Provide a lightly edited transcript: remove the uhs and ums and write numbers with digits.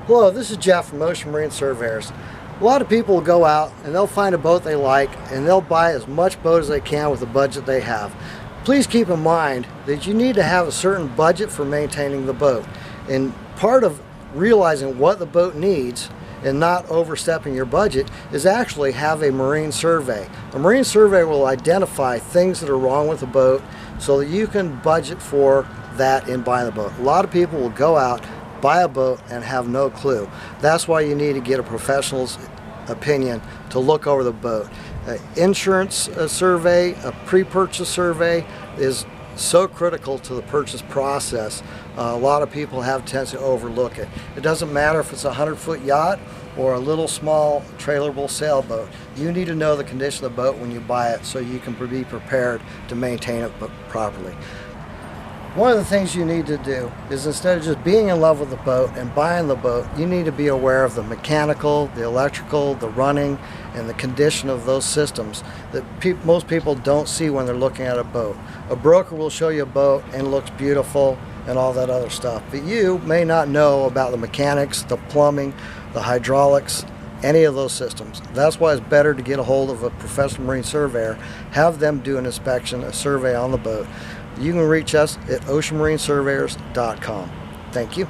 Hello, this is Jeff from Ocean Marine Surveyors. A lot of people will go out and they'll find a boat they like and they'll buy as much boat as they can with the budget they have. Please keep in mind that you need to have a certain budget for maintaining the boat. And part of realizing what the boat needs and not overstepping your budget is actually have a marine survey. A marine survey will identify things that are wrong with the boat so that you can budget for that in buying the boat. A lot of people will go out, buy a boat and have no clue. That's why you need to get a professional's opinion to look over the boat. Insurance survey, a pre-purchase survey is so critical to the purchase process. A lot of people have tendency to overlook it. It doesn't matter if it's a 100-foot yacht or a little small trailerable sailboat. You need to know the condition of the boat when you buy it so you can be prepared to maintain it properly. One of the things you need to do is, instead of just being in love with the boat and buying the boat, you need to be aware of the mechanical, the electrical, the running, and the condition of those systems that most people don't see when they're looking at a boat. A broker will show you a boat and it looks beautiful and all that other stuff, but you may not know about the mechanics, the plumbing, the hydraulics, any of those systems. That's why it's better to get a hold of a professional marine surveyor, have them do an inspection, a survey on the boat. You can reach us at oceanmarinesurveyors.com. Thank you.